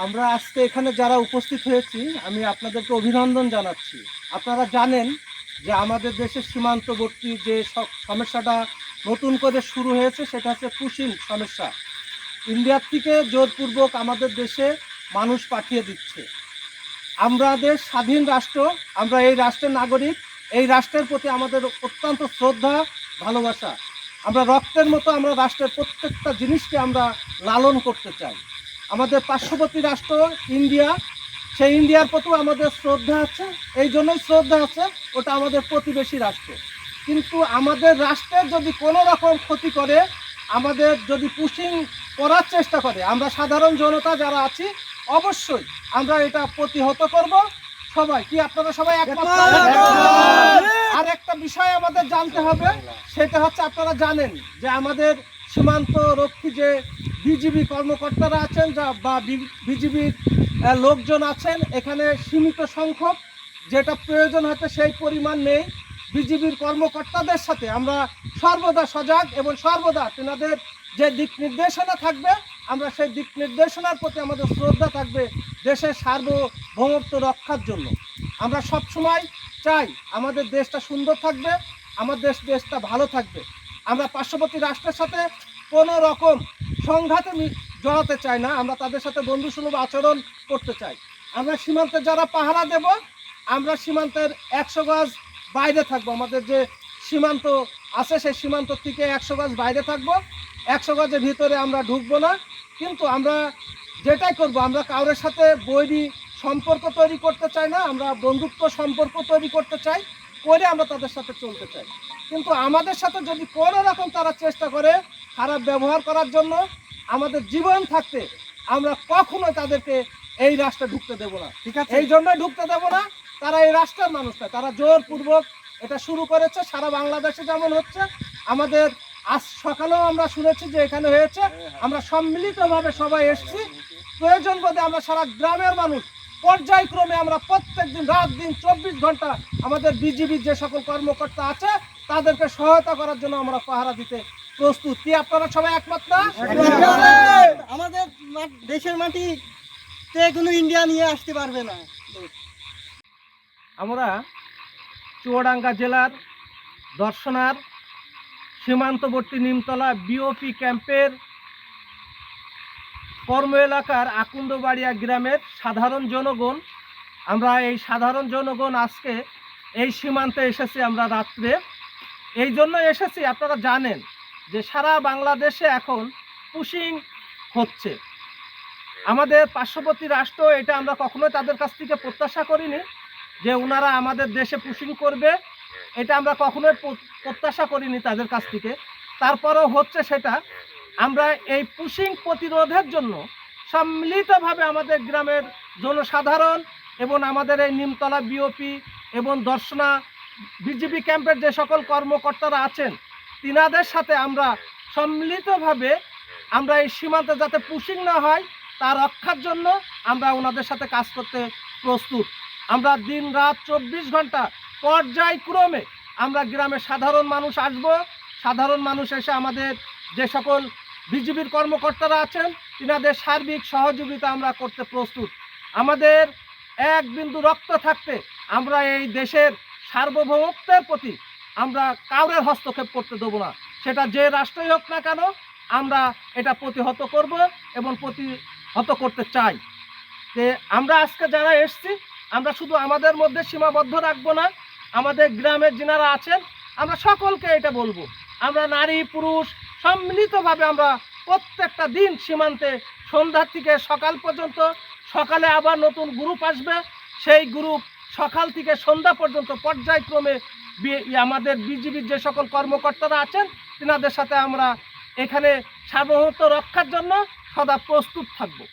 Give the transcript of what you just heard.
আমরা আজকে এখানে যারা উপস্থিত হয়েছি আমি আপনাদেরকে অভিনন্দন জানাচ্ছি। আপনারা জানেন যে আমাদের দেশের সীমান্তবর্তী যে সমস্যাটা নতুন করে শুরু হয়েছে সেটা হচ্ছে পুশিং সমস্যা। ইন্ডিয়ার থেকে জোরপূর্বক আমাদের দেশে মানুষ পাঠিয়ে দিচ্ছে। আমাদের স্বাধীন রাষ্ট্র, আমরা এই রাষ্ট্রের নাগরিক, এই রাষ্ট্রের প্রতি আমাদের অত্যন্ত শ্রদ্ধা ভালোবাসা। আমরা রক্তের মতো আমরা রাষ্ট্রের প্রত্যেকটা জিনিসকে আমরা লালন করতে চাই। আমাদের পার্শ্ববর্তী রাষ্ট্র ইন্ডিয়া, সেই ইন্ডিয়ার প্রতিও আমাদের শ্রদ্ধা আছে, এই জন্যই শ্রদ্ধা আছে, ওটা আমাদের প্রতিবেশী রাষ্ট্র। কিন্তু আমাদের রাষ্ট্রের যদি কোনো রকম ক্ষতি করে, আমাদের যদি পুশিং করার চেষ্টা করে, আমরা সাধারণ জনতা যারা আছি অবশ্যই আমরা এটা প্রতিহত করব। সবাই কি আপনারা সবাই একমত? আর একটা বিষয় আমাদের জানতে হবে, সেটা হচ্ছে আপনারা জানেন যে আমাদের সীমান্ত রক্ষী যে বিজিবি কর্মকর্তারা আছেন বা বিজিবির লোকজন আছেন, এখানে সীমিত সংখ্যক, যেটা প্রয়োজন হতে সেই পরিমাণ নেই। বিজিবির কর্মকর্তাদের সাথে আমরা সর্বদা সজাগ এবং সর্বদা তেনাদের যে দিক নির্দেশনা থাকবে, আমরা সেই দিক নির্দেশনার প্রতি আমাদের শ্রদ্ধা থাকবে দেশের সার্বভৌমত্ব রক্ষার জন্য। আমরা সব সময় চাই আমাদের দেশটা সুন্দর থাকবে, আমাদের দেশটা ভালো থাকবে। আমরা পার্শ্ববর্তী রাষ্ট্রের সাথে কোনো রকম সংঘাতে জড়াতে চাই না, আমরা তাদের সাথে বন্ধুসুলভ আচরণ করতে চাই। আমরা সীমান্তে যারা পাহারা দেব, আমরা সীমান্তের 100 গজ বাইরে থাকবো। আমাদের যে সীমান্ত আছে সেই সীমান্ত থেকে 100 গজ বাইরে থাকবো, 100 গজের ভিতরে আমরা ঢুকবো না। কিন্তু আমরা যেটাই করব, আমরা কারোর সাথে বৈরী সম্পর্ক তৈরি করতে চাই না, আমরা বন্ধুত্ব সম্পর্ক তৈরি করতে চাই, করে আমরা তাদের সাথে চলতে চাই। কিন্তু আমাদের সাথে যদি কোনো রকম তারা চেষ্টা করে খারাপ ব্যবহার করার জন্য, আমাদের জীবন থাকতে আমরা কখনোই তাদেরকে এই রাষ্ট্রে ঢুকতে দেব না। ঠিক আছে, এই জন্যই ঢুকতে দেব না। তারা এই রাষ্ট্রের মানুষ না, তারা জোরপূর্বক এটা শুরু করেছে। সারা বাংলাদেশে যেমন হচ্ছে, আমাদের আজ সকালেও আমরা শুনেছি যে এখানে হয়েছে। আমরা সম্মিলিতভাবে সবাই এসেছি, প্রয়োজন বোধে আমরা সারা গ্রামের মানুষ পর্যায়ক্রমে আমরা প্রত্যেক দিন রাত দিন 24 ঘন্টা আমাদের বিজিবির যে সকল কর্মকর্তা আছে তাদেরকে সহায়তা করার জন্য আমরা পাহারা দিতে প্রস্তুত। কি আপনারা সবাই একমত না? আমাদের দেশের মাটিতে কোনো ইন্ডিয়া নিয়ে আসতে পারবে না। আমরা চুয়াডাঙ্গা জেলার দর্শনার সীমান্তবর্তী নিমতলা বিওপি ক্যাম্পের কর্ম এলাকার আকুন্দবাড়িয়া গ্রামের সাধারণ জনগণ। আমরা এই সাধারণ জনগণ আজকে এই সীমান্তে এসেছি আমরা রাত্রে। এই জন্য এসেছি, আপনারা জানেন যে সারা বাংলাদেশে এখন পুশিং হচ্ছে। আমাদের পার্শ্ববর্তী রাষ্ট্র, এটা আমরা কখনোই তাদের কাছ থেকে প্রত্যাশা করিনি যে ওনারা আমাদের দেশে পুশিং করবে, এটা আমরা কখনোই প্রত্যাশা করিনি তাদের কাছ থেকে। তারপরেও হচ্ছে সেটা। আমরা এই পুশিং প্রতিরোধের জন্য সম্মিলিতভাবে আমাদের গ্রামের জনসাধারণ এবং আমাদের এই নিমতলা বিওপি এবং দর্শনা বিজিবি ক্যাম্পের যে সকল কর্মকর্তারা আছেন, তিনাদের সাথে আমরা সম্মিলিতভাবে আমরা এই সীমান্তে যাতে পুশিং না হয় তা রক্ষার জন্য আমরা ওনাদের সাথে কাজ করতে প্রস্তুত। আমরা দিন রাত 24 ঘন্টা পর্যায়ক্রমে আমরা গ্রামে সাধারণ মানুষ আসব, সাধারণ মানুষ এসে আমাদের যে সকল বিজিবির কর্মকর্তারা আছেন তিনাদের সার্বিক সহযোগিতা আমরা করতে প্রস্তুত। আমাদের এক বিন্দু রক্ত থাকতে আমরা এই দেশের সার্বভৌমত্বের প্রতি আমরা কাউরের হস্তক্ষেপ করতে দেবো না, সেটা যে রাষ্ট্রই হোক না কেন। আমরা এটা প্রতিহত করব এবং প্রতিহত করতে চাই। যে আমরা আজকে যারা এসছি, আমরা শুধু আমাদের মধ্যে সীমাবদ্ধ রাখবো না, আমাদের গ্রামের যিনারা আছেন আমরা সকলকে এটা বলবো। আমরা নারী পুরুষ সম্মিলিতভাবে আমরা প্রত্যেকটা দিন সীমান্তে সন্ধ্যা থেকে সকাল পর্যন্ত, সকালে আবার নতুন গ্রুপ আসবে, সেই গ্রুপ সকাল থেকে সন্ধ্যা পর্যন্ত পর্যায়ক্রমে আমাদের বিজিবির যে সকল কর্মকর্তারা আছেন তিনাদের সাথে আমরা এখানে সার্বভৌমত্ব রক্ষার জন্য সদা প্রস্তুত থাকবো।